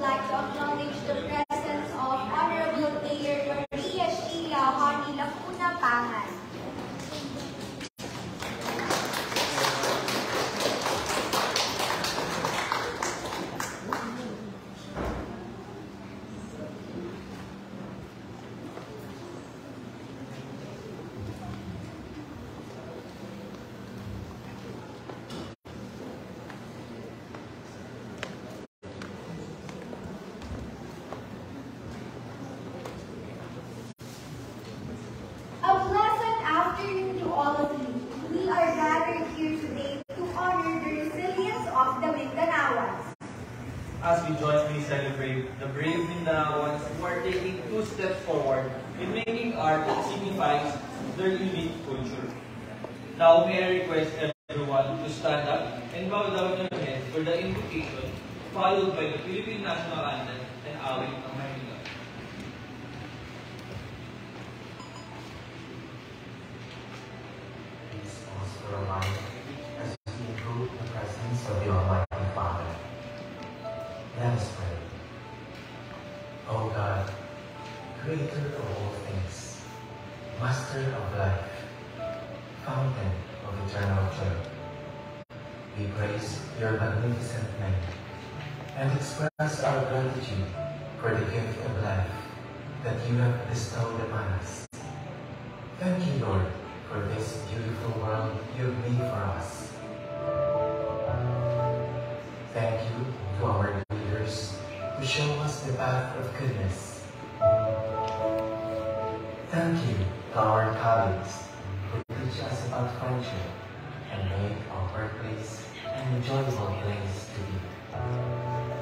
like to acknowledge the presence of Honorable Mayor Maria Sheila Honey Lacuna Pangan. As we jointly celebrate the brave Mindanaoans who are taking 2 steps forward in making art that signifies their unique culture. Now may I request everyone to stand up and bow down their heads for the invocation, followed by the Philippine National Anthem and Awit ng Maynila. Please pause for a while as we improve the presence of the Almighty Father. Let us pray. O God, Creator of all things, Master of life, Fountain of eternal joy, we praise your magnificent name and express our gratitude for the gift of life that you have bestowed upon us. Thank you, Lord, for this beautiful world you have made for us. Thank you to our leaders who show us the path of goodness. Thank you to our colleagues who teach us about friendship and make our workplace an enjoyable place to be.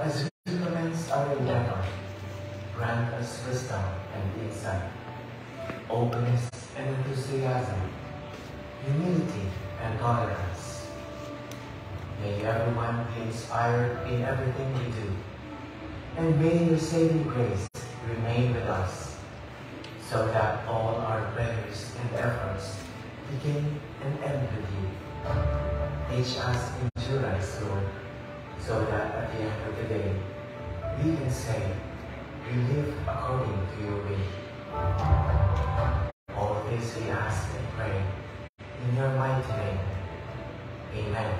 As we commence our endeavor, grant us wisdom and insight, openness and enthusiasm, humility and tolerance. May everyone be inspired in everything we do, and may your saving grace remain with us, so that all our prayers and efforts begin and end with you. Teach us endurance, Lord, so that at the end of the day, we can say, we live according to your way. All this we ask and pray in your mighty name. Amen.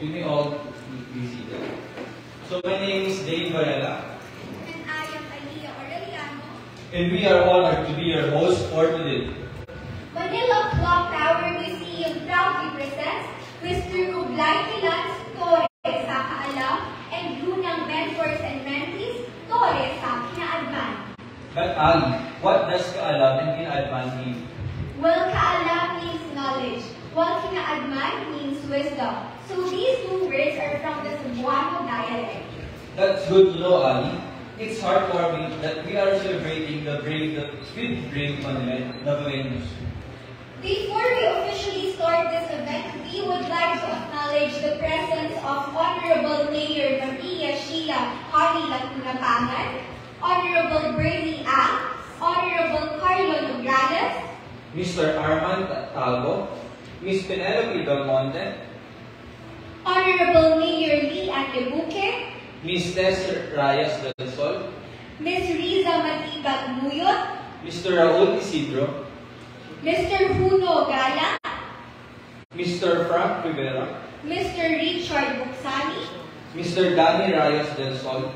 You may all be seated. So my name is Dave Varela, And I am Alia Aureliano. and we are honored to be your host for today. Manila Clock Tower Museum proudly presents Mr. Kublai Milan's Torres sa Kaalam and Brunang Mentors and Mentees Torres sa Kinaadman. But Ali, what does kaalam and kinaadman mean? Well, Kaalam means knowledge, while Kinaadman means wisdom. So these two words are from the Cebuano dialect. That's good to know, Ali. It's heartwarming that we are celebrating the brave Manileños. Before we officially start this event, we would like to acknowledge the presence of Honorable Mayor Maria Sheila Hari Lacuna Pangan, Honorable Bernie Ang, Honorable Carlo Nograles, Mr. Armand Talbo, Miss Penelope Del Monte, Honorable Mayor Lee Andebuque, Miss Tess Reyes del Sol, Ms. Riza Matibag Muyot, Mr. Raul Isidro, Mr. Huno Gala, Mr. Frank Rivera, Mr. Richard Buksani, Mr. Danny Reyes del Sol,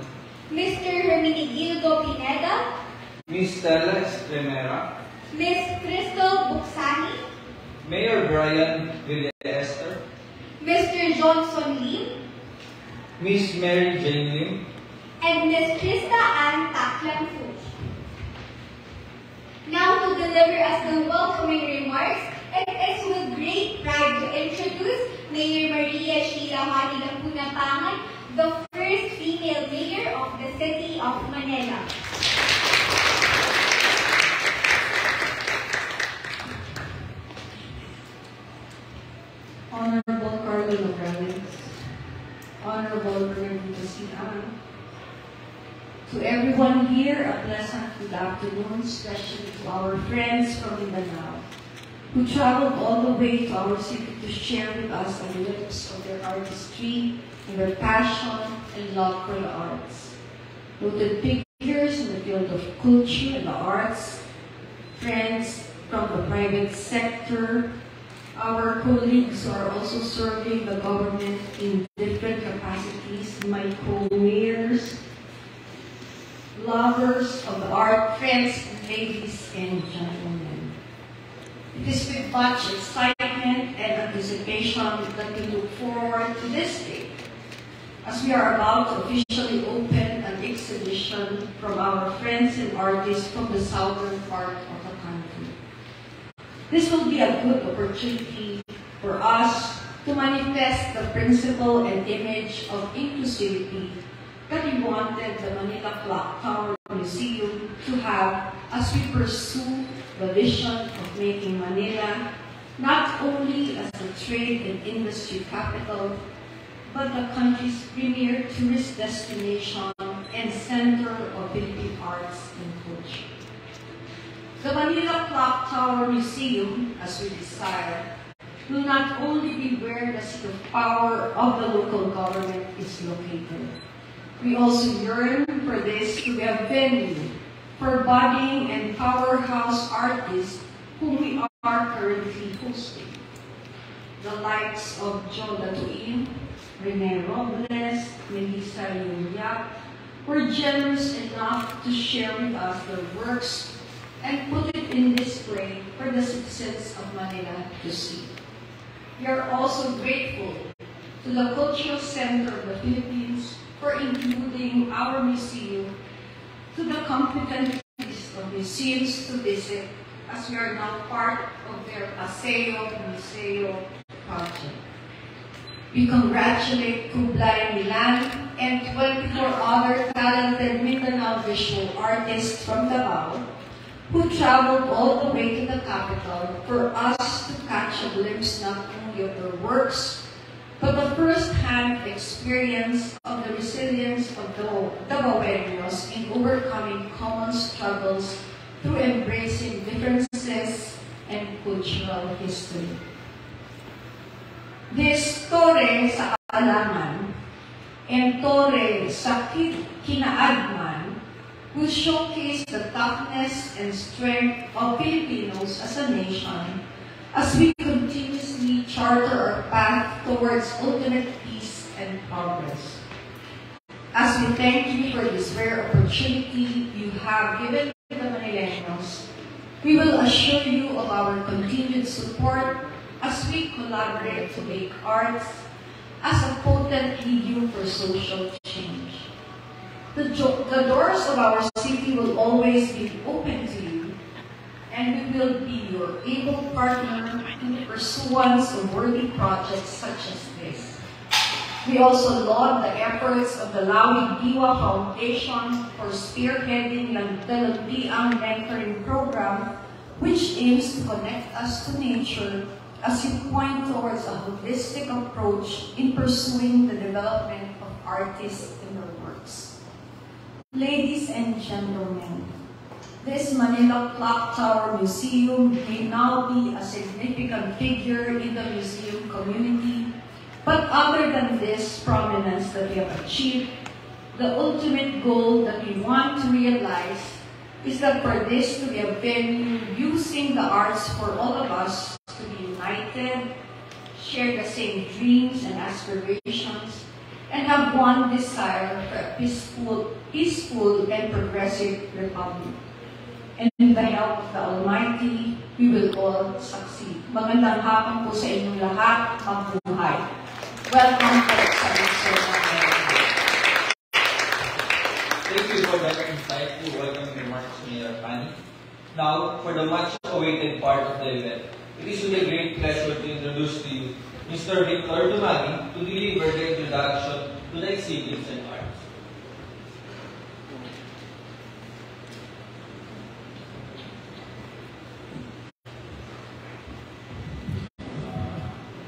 Mr. Hermenegildo Pineda, Miss Stella Estremera, Ms. Crystal Buksani, Mayor Brian Villa-Esther, Mr. Johnson Lim, Miss Mary Jane Lim, and Ms. Krista Ann Taklan Fuch. Now to deliver us the welcoming remarks, it is with great pride to introduce Mayor Maria Sheila Hari Lacuna Pangan, the first female mayor of the city of Manila. Honorable Carlo Nograles, Honorable Bernie Tasian, to everyone here, a pleasant good afternoon, especially to our friends from Mindanao, who traveled all the way to our city to share with us a glimpse of their artistry and their passion and love for the arts. Noted figures in the field of culture and the arts, friends from the private sector, our colleagues who are also serving the government in different capacities, my co-mayors, lovers of the art, friends, ladies and gentlemen. It is with much excitement and anticipation that we look forward to this day, as we are about to officially open an exhibition from our friends and artists from the southern part of the country. This will be a good opportunity for us to manifest the principle and image of inclusivity that we wanted the Manila Clock Tower Museum to have as we pursue the vision of making Manila not only as a trade and industry capital, but the country's premier tourist destination and center of Philippine arts and culture. The Manila Clock Tower Museum, as we desire, will not only be where the seat of power of the local government is located. We also yearn for this to be a venue for budding and powerhouse artists whom we are currently hosting. The likes of Joe Datuin, Rene Robles, Melissa Yuliak were generous enough to share with us their works and put it in display for the citizens of Manila to see. We are also grateful to the Cultural Center of the Philippines for including our museum to the competent list of museums to visit, as we are now part of their Paseo Museo project. We congratulate Kublai Milan and 24 other talented Mindanao visual artists from Davao who traveled all the way to the capital for us to catch a glimpse not only of their works, but the first-hand experience of the resilience of the Davaoenos in overcoming common struggles through embracing differences and cultural history. This Torre sa Kaalaman and Torre sa Kinaadman will showcase the toughness and strength of Filipinos as a nation as we continuously charter our path towards towards ultimate peace and progress. As we thank you for this rare opportunity you have given the Manileños, we will assure you of our continued support as we collaborate to make arts as a potent medium for social change. The doors of our city will always be open to you, and we will be your able partner in the pursuance of worthy projects such as this. We also laud the efforts of the Lawig Diwa Foundation for spearheading the Lundiang Mentoring Program, which aims to connect us to nature as you point towards a holistic approach in pursuing the development of artists and their works. Ladies and gentlemen, this Manila Clock Tower Museum may now be a significant figure in the museum community, but other than this prominence that we have achieved, the ultimate goal that we want to realize is that for this to be a venue using the arts for all of us to be united, share the same dreams and aspirations, and have one desire for a peaceful and progressive republic. And with the help of the Almighty, we will all succeed. Magandang hapon po sa inyong lahat. Mabuhay. Welcome po sa Luzon, America. Thank you for that insightful welcoming remarks, Mayor Fanny. Now, for the much-awaited part of the event, it is with a great pleasure to introduce to you Mr. Victor Dumagi to deliver the introduction to the exhibits and arts.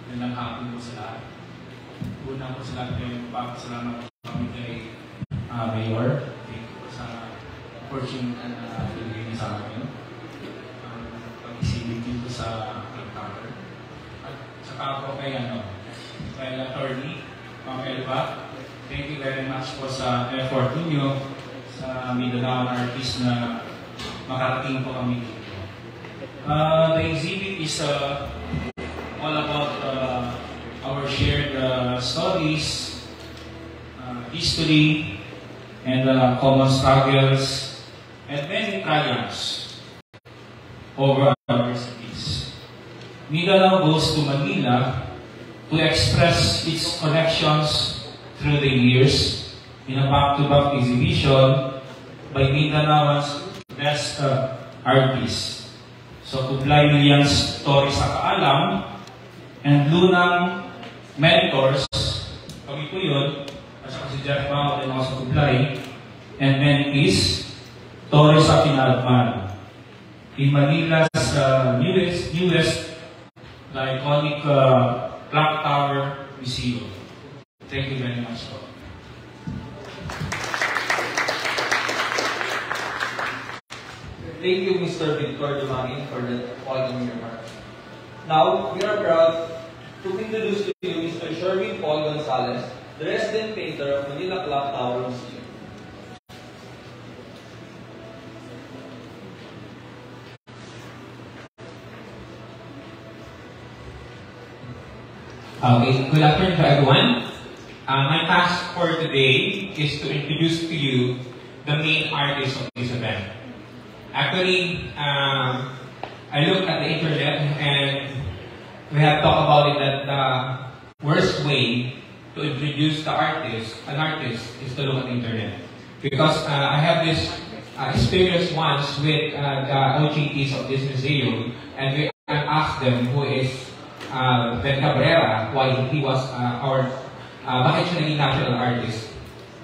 Magandang hapon po sa lahat. Una po sa lahat ay magpapasalamat po kami kay Mayor. Thank you po sa opportunity na pinigay niya sa akin. Pag-isibig din po sa Tower. At saka po kay attorney, Ma'am Elba. Thank you very much po sa effort ninyo sa Mindanao artist na makarating po kami dito. The exhibit is all about our shared stories, history, and common struggles, and many triumphs over our cities. Mindanao goes to Manila to express its connections through the years in a back-to-back exhibition by Mindanao's best artists. So, Kublai Williams Story sa Kaalam, and Lunang Mentors, kami po yun, at saka si Jeff Mao and also Kublai, and then is Torres sa Pinalpan. In Manila's newest, the iconic Clock Tower Museum. Thank you very much. Thank you, Mr. Victor Dumagi, for that welcoming remarks. Now, we are proud to introduce to you Mr. Sherwin Paul Gonzalez, the resident painter of Manila Clock Tower Museum. Okay, good afternoon to everyone. My task for today is to introduce to you the main artist of this event. Actually, I looked at the internet and we have talked about it that the worst way to introduce an artist, is to look at the internet. Because I have this experience once with the OJTs of this museum, and we asked them who is Ben Cabrera, why he was our bakit siya naging national artist.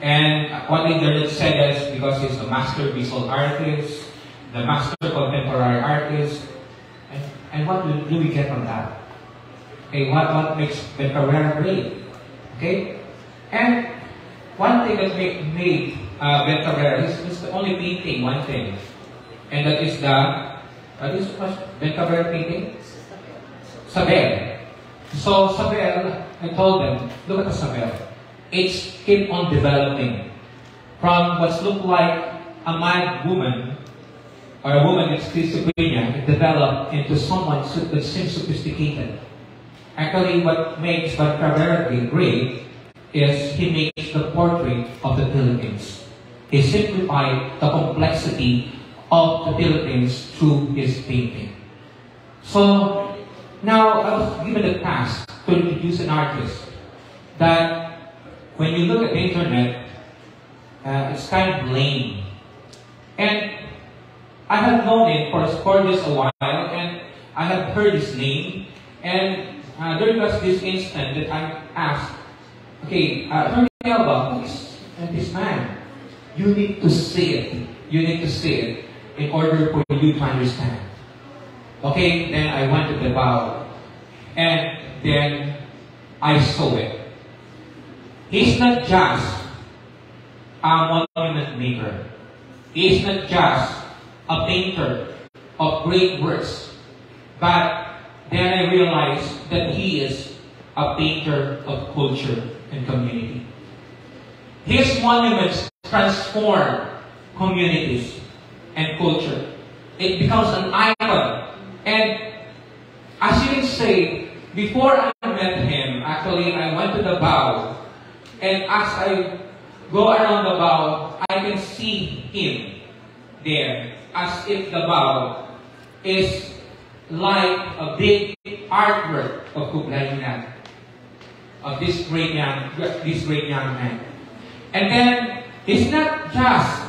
And what they said is because he's a master visual artist, the master contemporary artist, and what do we get from that? Okay, what makes Ben Cabrera great? Okay, and one thing that made Ben Cabrera is the only painting one thing, and that is Ben Cabrera painting. Sabel. So Sabel, I told them, look at the Sabel. It's keep on developing from what looked like a mad woman or a woman with schizophrenia, it developed into someone that seems sophisticated. Actually, what makes Van Cabrera great is he makes the portrait of the Philippines. He simplified the complexity of the Philippines through his painting. So, now I was given the task to introduce an artist that when you look at the internet, it's kind of lame. And I have known it for just a while, and I have heard his name, and there was this instant that I asked, okay, Tony Alba, who is this man? You need to see it. You need to see it in order for you to understand. Okay, then I went to the bow, and then I saw it. He's not just a monument maker. He's not just a painter of great works, but then I realized that he is a painter of culture and community. His monuments transform communities and culture. It becomes an icon. And as you can say, before I met him, actually I went to the bow, and as I go around the bow, I can see him there, as if the bow is like a big artwork of Kublai Khan, of this great young man. And then it's not just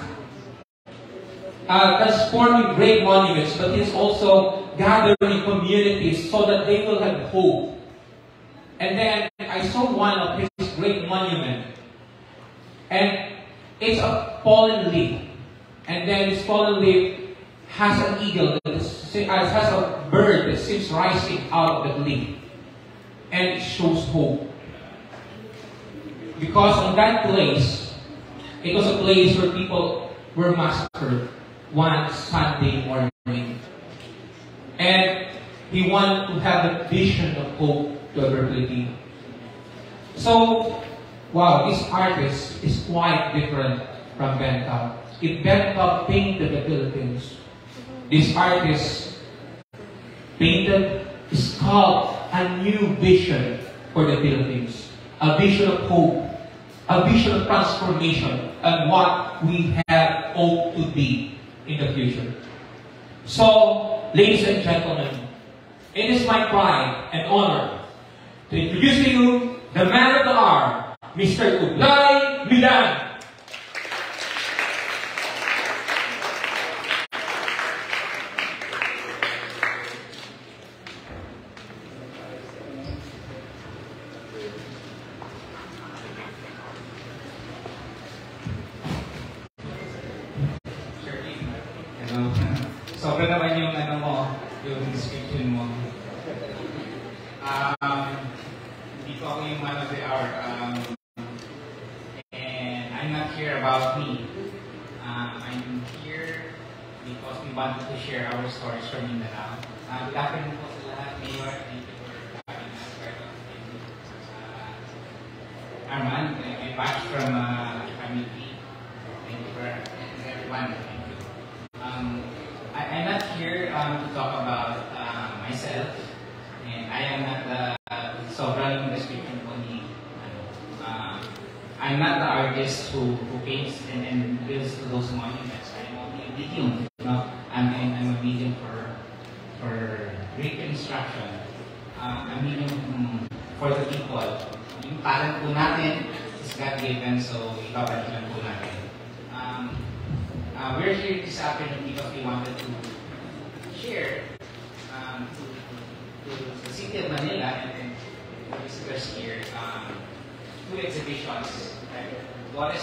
transforming great monuments, but it's also gathering communities so that they will have hope. And then I saw one of his great monuments, and it's a fallen leaf. And then this fallen leaf has an eagle, has a bird that seems rising out of the leaf. And it shows hope. Because on that place, it was a place where people were massacred one Sunday morning. And he wanted to have a vision of hope to everybody. So, wow, this artist is quite different from Ben Taub. If Ben Taub painted the Philippines, this artist painted, sculpted a new vision for the Philippines. A vision of hope, a vision of transformation, and what we have hope to be in the future. So, ladies and gentlemen, it is my pride and honor to introduce to you the man of the hour, Mr. Kublai Milan. Sobra naman yung yung description mo. Hindi ko ako yung man of the hour. And I'm not here about me. I'm here because we wanted to share our stories from Mindanao. Good afternoon po sa lahat. Mayor, thank you for having us. Arman, I watched from Committee. Thank you for everyone. I'm not here to talk about myself, and I am not the sobrang description ko ni I'm not the artist who paints and builds those monuments. I'm only a medium. I'm a medium for reconstruction. A medium for the people. Yung talent po natin is God-given, so ibabalikan po natin. We're here this afternoon because we wanted to share to the city of Manila and the visitors here two exhibitions. One is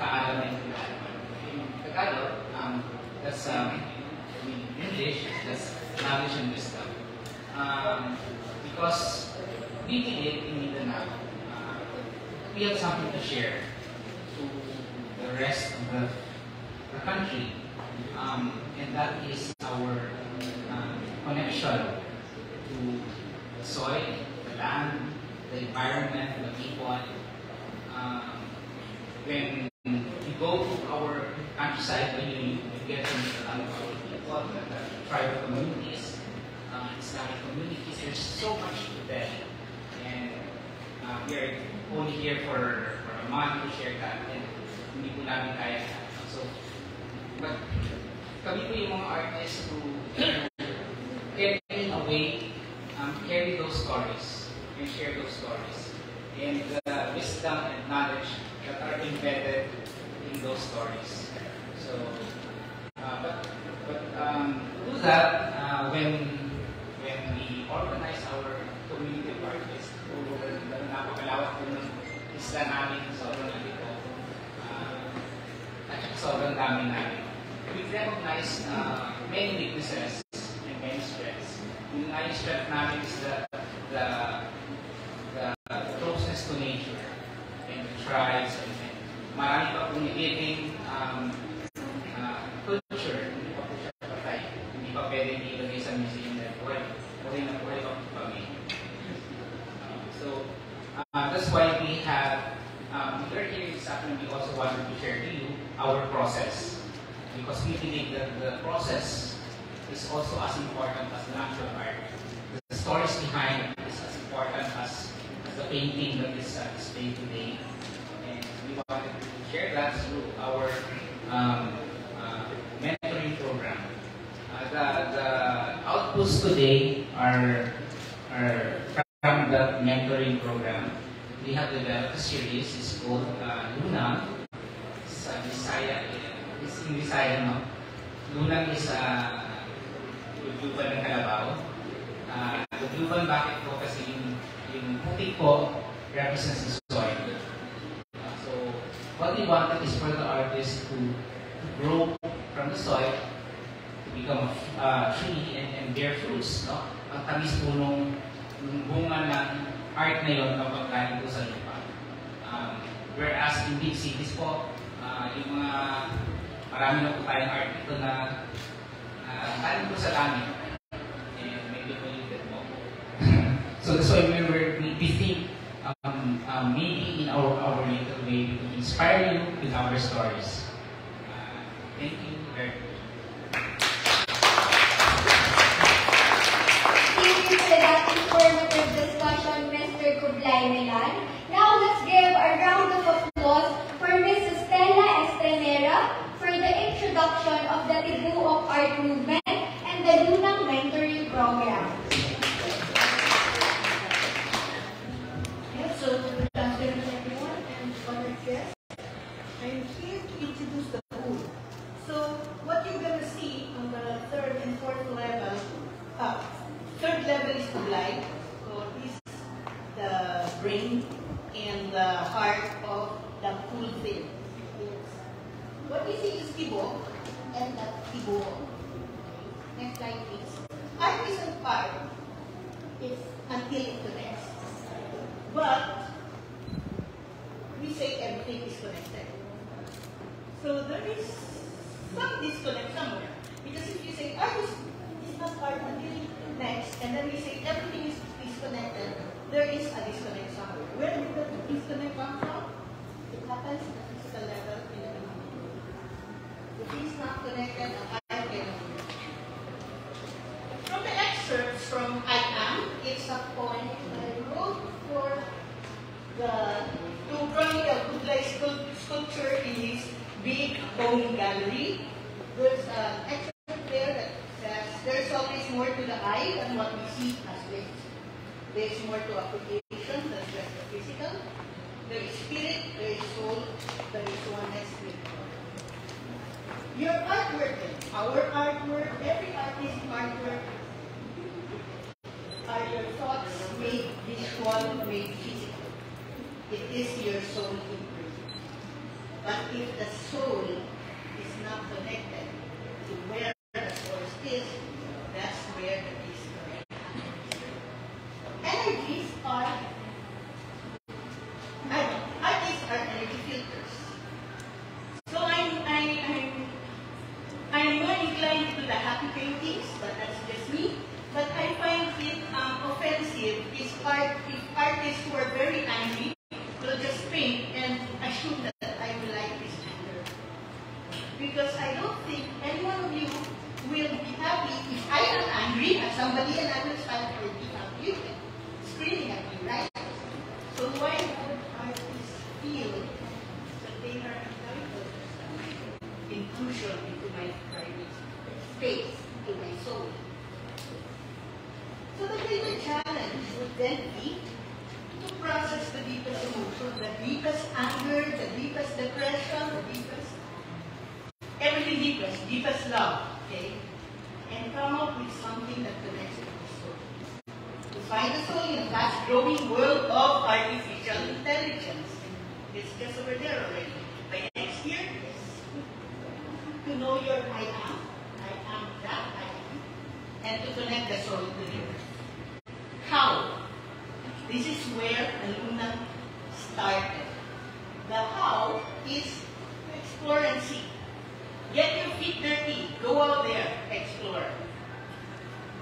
Kaalaman and Kaalaman. In Tagalog, that's in English, that's knowledge and wisdom. Because being in Mindanao, we have something to share to the rest of the country, and that is our connection to the soil, the land, the environment, the people. When you go to our countryside, when you get to meet a lot of our people, the tribal communities, Islamic communities, there's so much to tell. we are only here for a month to share that, and hindi po namin kaya. So, but kami po yung mga artists who can in a way carry those stories and share those stories and the wisdom and knowledge that are embedded in those stories. So, but to do that, when we organize our community of artists, napakalawak po ng isla namin, sobrang nalito, at sobrang dami namin. We recognize many weaknesses and many strengths. Yung strength namin is the closeness to nature and the tribes and marami pa pong living culture, hindi pa po siya patay. Hindi pa pwede ilagay sa museum na buhay. Buhay na buhay pa po kami. So, that's why we have, we are here this afternoon. We also wanted to share to you our process. Because we believe that the process is also as important as the actual art. The stories behind it is as important as the painting that is displayed today. And we wanted to share that through our mentoring program. The outputs today are from that mentoring program. We have developed a series. It's called Luna. It's Bisaya. It's in Bisaya, no? Luna is Lugluban ng Kalabaw. Lugluban, bakit po? Kasi yung putik po represents the soil. So, what we wanted is for the artist to grow from the soil to become a tree and bear fruits. No? Ang tamis po nung bunga ng art na yun kapag galing po sa lupa. Whereas in big cities po, yung mga marami na po tayong art dito na galing po sa langit. And maybe polluted po. So that's why we think maybe in our little way we can inspire you with our stories. Thank you very much. Thank you for that informative discussion, Mr. Kublai Milan. Now let's give a round of applause for Ms. Stella Estenera for the introduction of the Tibu of Art movement and the Lunang Mentoring Program. Yes, so good afternoon everyone and honored guests. I'm here to introduce the pool. So what you're going to see on the third and fourth level, third level is Kublai. So this is the brain and the heart of the pool thing. What you see is Tibo and the Tibo. Next slide please. Art isn't part. It's until it connects. But we say everything is connected. So there is some disconnect somewhere. Because if you say art is not part until it connects, and then we say everything is disconnected, there is a disconnect somewhere. Where did the disconnect come from? It happens at the physical level in the beginning. If it's not connected, I can. From the excerpts from I Am, it's a poem I wrote for to chronicle Kublai sculpture in his big bowling gallery. There's an excerpt there that says, there's always more to the eye than what we see as lips. There's more to a creation than just the physical. There is spirit, there is soul, there is oneness with God. Your artwork, our artwork, every artist's artwork are your thoughts made visual, made physical. It is your soul imprint. But if the soul is not connected to where the source is, that's where the disconnect happens. Energies are energy filters. So I'm more inclined to the happy paintings, but that's just me. But I find it offensive if artists who are very angry will just paint and assume that I will like this anger. Because I don't think any one of you So why would artists feel that they are entitled to some intrusion into my private space, to my soul? So the greater challenge would then be to process the deepest emotion, the deepest anger, the deepest depression, the deepest, everything deepest love, okay? And come up with something that connects with the soul. To find the soul in a fast-growing world of artificial intelligence. It's just over there already. By next year, to know your I am that I am, and to connect the soul to the earth. How? This is where Luna started. The how is to explore and see. Get your feet dirty. Go out there. Explore.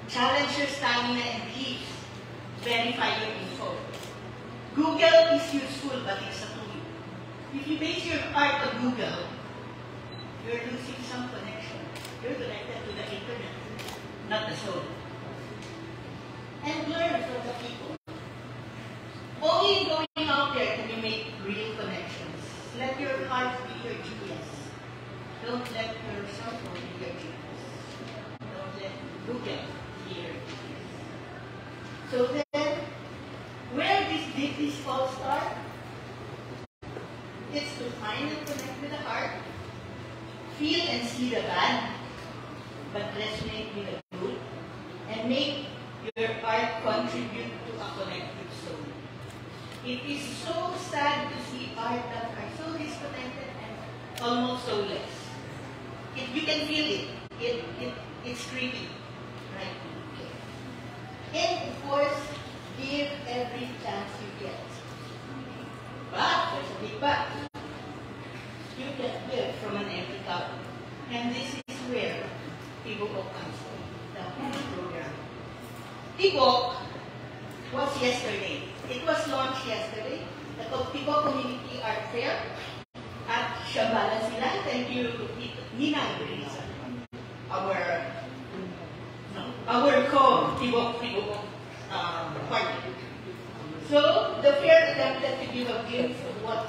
Challenge your stamina and beliefs. Verify your info. Google is useful, but it's a tool. If you base your art on Google, you're losing some connection. You're connected to the internet, not the soul. And learn from the people. Only going out there can you make real connections. Let your heart be your GPS. Don't let your cell phone be your GPS. Don't let Google be your GPS. So then, where did this all start? It's to find and connect with the heart, feel and see the bad, but resonate with the good, and make your art contribute to a collective soul. It is so sad to see art that are so disconnected and almost soulless. You can feel it. It's creepy, right? Okay. And of course, give every chance you get. But there's a big but. You can give from an empty cup, and this is where Tibok comes from. The program. Tibok was yesterday. It was launched yesterday. The Tibok Community Art Fair at Shabala sila. Thank you, Nina Teresa, our co-Tibok party. So the fair attempted to give a glimpse of what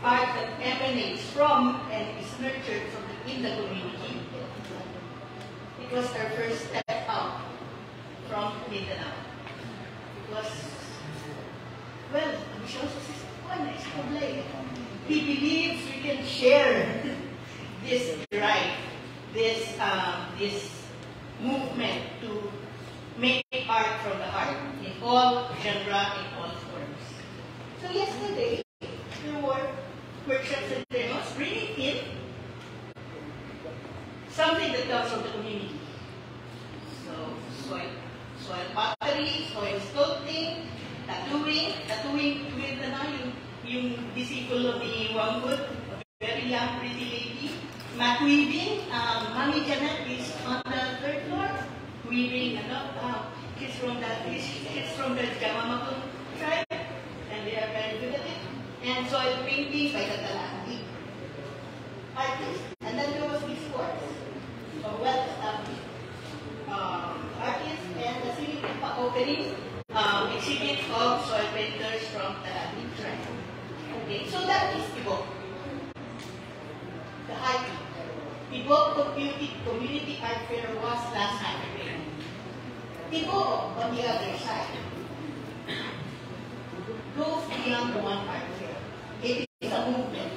art that emanates from and is nurtured in the community. It was our first step out from Mindanao. It was, well, he believes we can share this drive, this movement to make art from the heart in all genre, in all forms. So yesterday, there were workshops and demos bringing in something that comes from the community. So soil pottery, soil sculpting, tattooing with yung disciple of the Wangwood, a very young, pretty lady. Mat weaving, Mami Janet is on the third floor, weaving, she's from the Jamamapun tribe, and they are very good at it. And soil painting by the Talandi artist. And then there was this course, a well-established artist, and the Silipa opening exhibit of soil painters from Talandi tribe. Okay, so that is Tibok. The high peak. Tibok Community Art Fair was last Saturday. Tibok, on the other side, goes beyond the one art fair. It is a movement.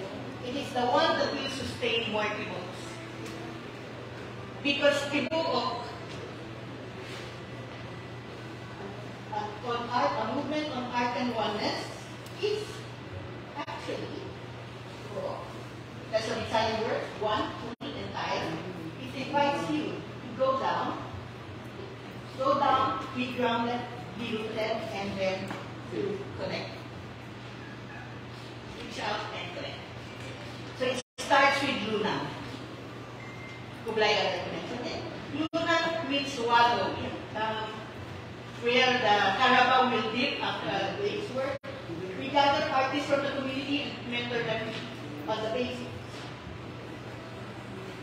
It is the one that will sustain more Tiboks. Because Tibok, on art, a movement on art and oneness, is actually, that's an Italian word, one, two, and time. It invites you to go down, be grounded, be rooted, and then to connect. Reach out and connect. So it starts with Luna. Kublai Gala mentioned it. Luna means swallow, where the Carabao will dip after the day's work. We gather artists from the community and mentor them on the basics.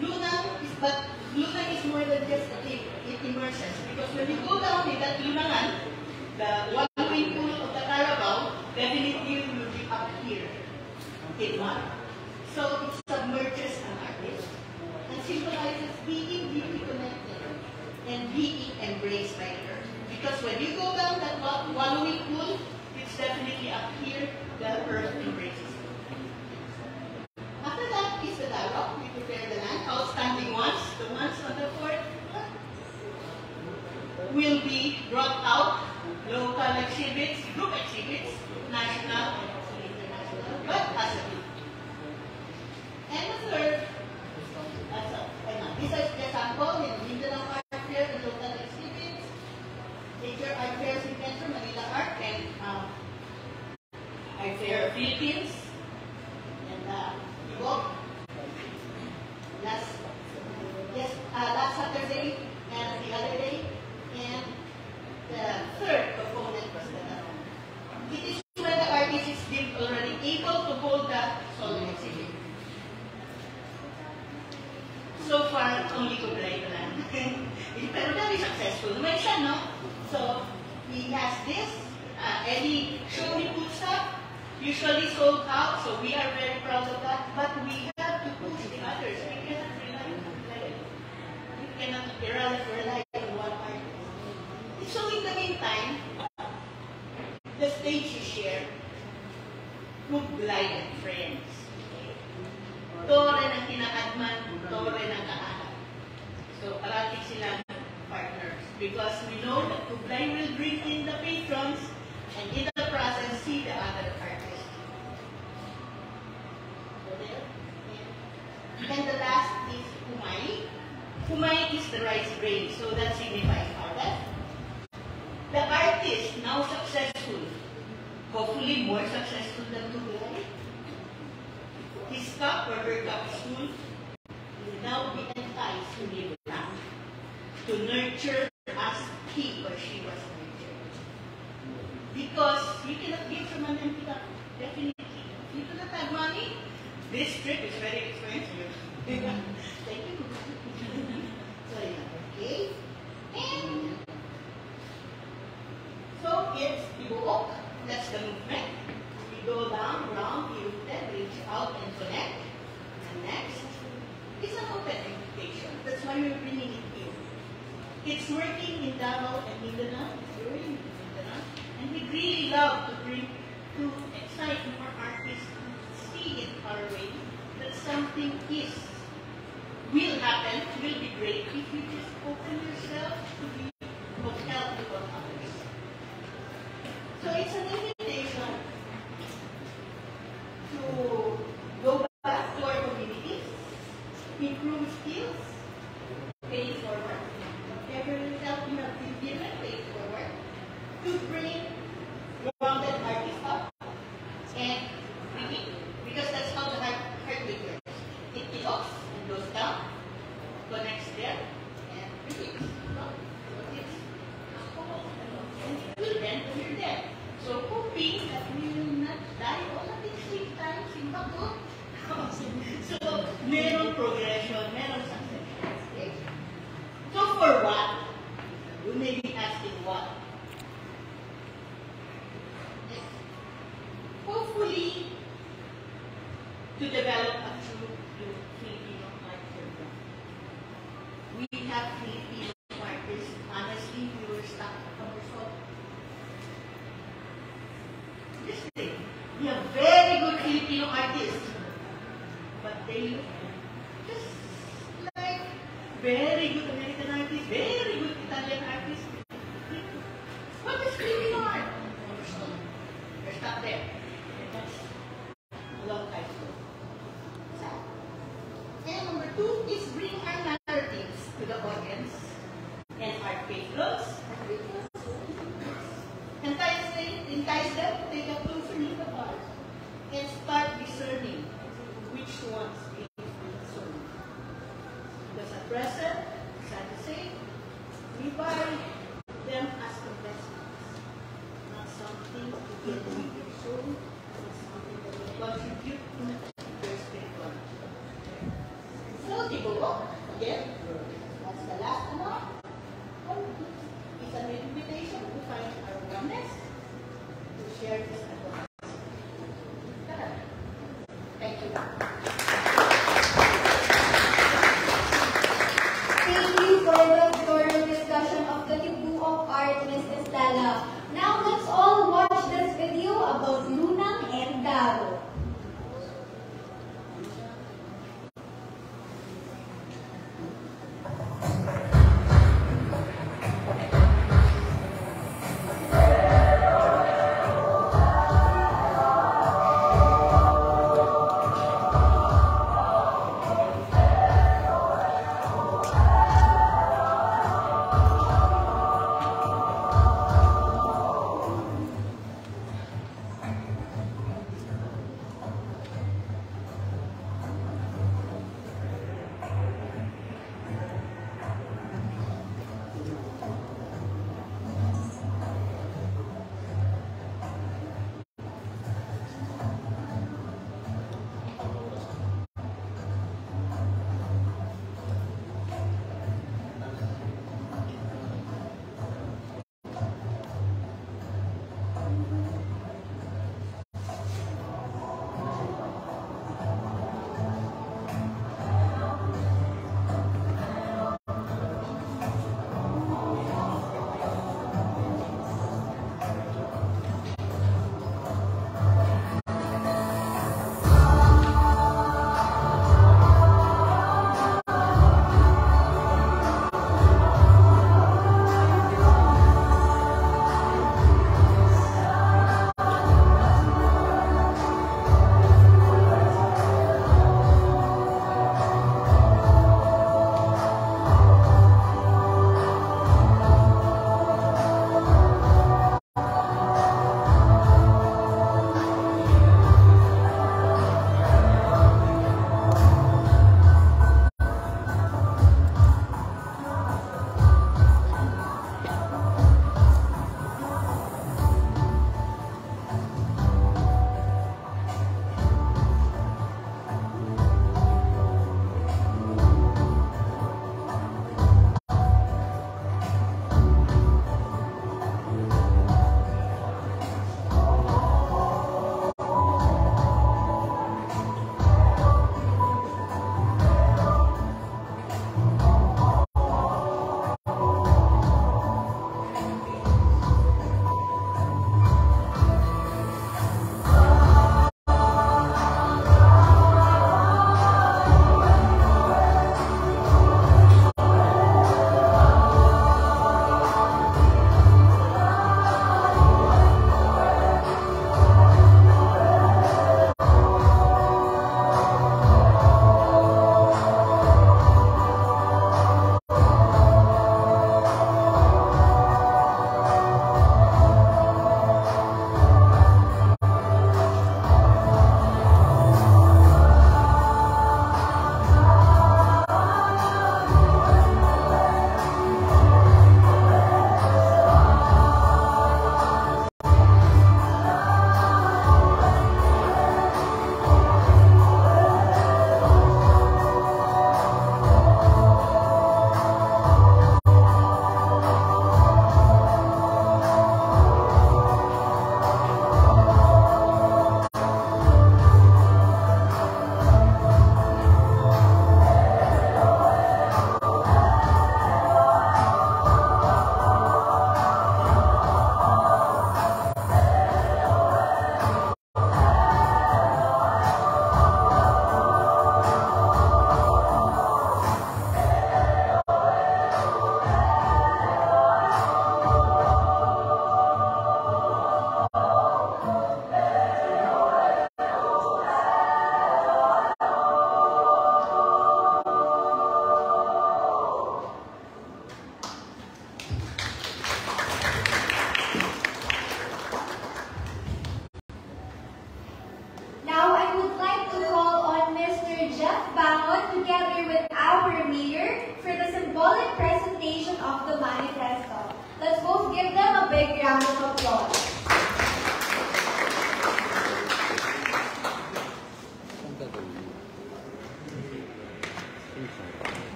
Luna is more than just a cave. It immerses. Because when you go down in that Lunangan, the wallowing pool of the Carabao, definitely here. Okay, one. So it submerges an artist and symbolizes being deeply connected and being embraced by her. Because when you go down that wallowing pool, it's definitely up here that earth embraces you. After that is the dialogue. We prepare the land. Outstanding ones, the ones on the fort, will be brought out. Local exhibits, group exhibits, national and international, but as a group. And the third, this is the sample in Mindanao Art Fair and local exhibits, major art fairs in Metro Manila Art and Art Fair Philippines, and last Saturday and the other day, and the third component was the it is when the artist is deemed already able to hold that solo exhibit. So far, only Kublai lang. Pero very successful naman siya, no? So, he has this. Any show he puts up, usually sold out, so we are very proud of that. But we have to push the others. We cannot rely on it. We cannot rely on one artist. So, in the meantime, the stage is shared. Kublai and friends. Tore ng kinakadman, tore ng kaanap. So, parati silang partners. Because we know that Kublai will bring in the patrons and in the process, see the other artists. And the last is Humay. Humay is the rice grain, so that signifies harvest. The artist, now successful, hopefully more successful than Kublai, his cup or her cup is full, will now be enticed to live back, to nurture as he or she was nurtured. Because you cannot give from an empty cup, definitely. If you do not have money, this trip is very expensive. Thank you. So, okay. And so it's Ibuok, that's the movement. We go down, round, reach out and connect. And next, it's an open invitation. That's why we're bringing it here. It's working in Davao and Mindanao. It's working in Mindanao. And we really love to excite more artists to see it our way that something will happen, will be great if you just open yourself to be of help to others. So it's an invitation to go back to our communities, improve skills, pay it forward. Whatever will help you have been given, pay it forward. To bring grounded artists up and begin. Because that's how the heartbeat works. It elopes and goes down, connects there, and begins. And it will end when you're dead. So hoping that we will not die all at the same time in Baco. So, meron progression, meron success. Okay? So for what? You may be asking what? Hopefully, to develop a true Filipino art program. We have Filipino artists. Honestly, we were stuck at our soul. This thing, we have very good Filipino artists, but they look just like very good American artists, very good Italian artists. What is Filipino art? They're stuck there. That's a long time ago. And number two is bring our narratives to the audience and our patrons. Entice them to take a closer look at art and start discerning which ones it is sold. Because at present, sad to say, we buy them as investments, not something to get with your soul, not something that will contribute to your spiritual. So, Tibuok, again, that's the last one. It's an invitation to find our oneness, to share this advice. you. Thank you for the thorough discussion of the Cebu of Art, Ms. Estela. Now let's all watch this video about Lunang and Daro.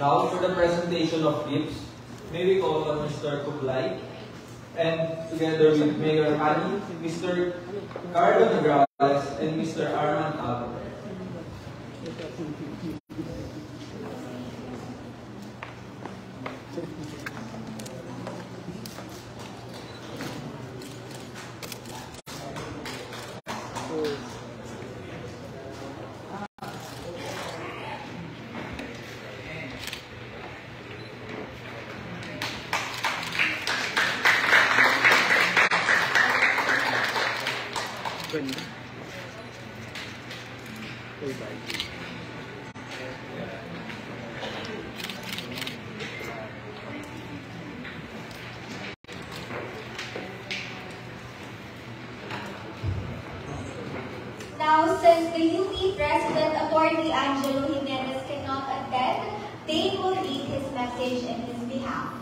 Now, for the presentation of gifts, may we call on Mr. Kublai, and together with Mayor Hani, Mr. Carlo Nograles, and Mr. Arman Tabo. Now, since the UP President Attorney Angelo Jimenez cannot attend, Dane will read his message in his behalf.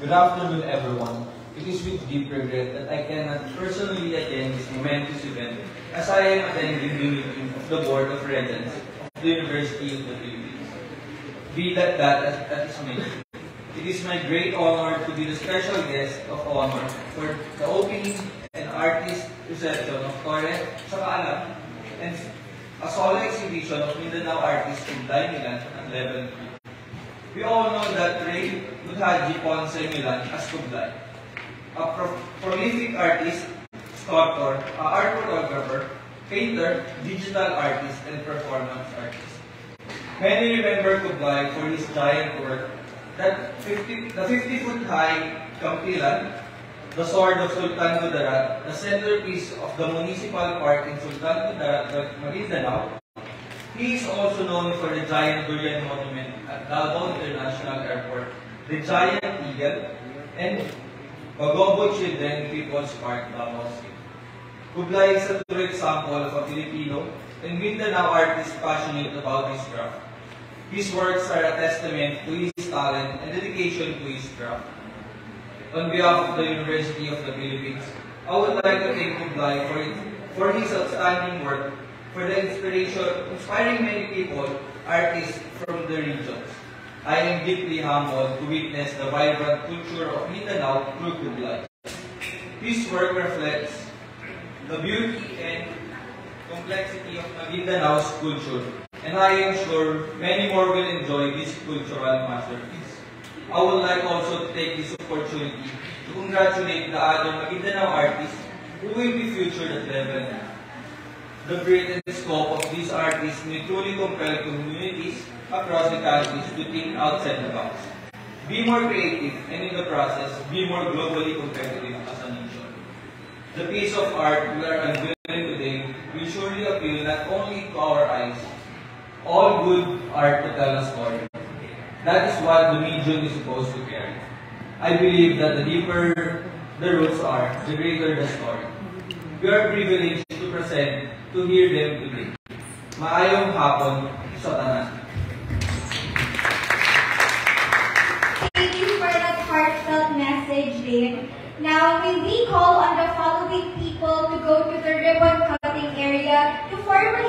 Good afternoon, everyone. It is with deep regret that I cannot personally attend this momentous event as I am attending the meeting of the Board of Regents of the University of the Philippines. Be that is me. It is my great honor to be the special guest of honor for the opening and artist reception of Torre Saka and a solo exhibition of Mindanao artists from Dai Milan at Level 3. We all know that Ray Mudhaji Ponce Milan as Kublai, a prolific artist, sculptor, art photographer, painter, digital artist, and performance artist. Many remember Kublai for his giant work, the 50-foot high Kampilan, the sword of Sultan Kudarat, the centerpiece of the municipal park in Sultan Kudarat, Maguindanao. He is also known for the giant durian monument at Davao International Airport, the giant eagle, and Bagobo Children People's Park, Davao City. Kublai is a true example of a Filipino and Mindanao artist passionate about his craft. His works are a testament to his talent and dedication to his craft. On behalf of the University of the Philippines, I would like to thank Kublai for his outstanding work, for the inspiring many people, artists from the regions. I am deeply humbled to witness the vibrant culture of Mindanao through Kublai. His work reflects the beauty and complexity of Mindanao's culture, and I am sure many more will enjoy this cultural masterpiece. I would like also to take this opportunity to congratulate the other Maguindanao artists who will be featured at Level 9. The breadth and scope of these artists may truly compel communities across the country to think outside the box, be more creative, and in the process, be more globally competitive as a nation. The piece of art we are unveiling today will surely appeal not only to our eyes. All good art to tell a story. That is what the medium is supposed to carry. I believe that the deeper the roots are, the greater the story. We are privileged to present, to hear them today. Maayong hapon sa tanan. Thank you for that heartfelt message, Dane. Now, may we call on the following people to go to the ribbon cutting area to formally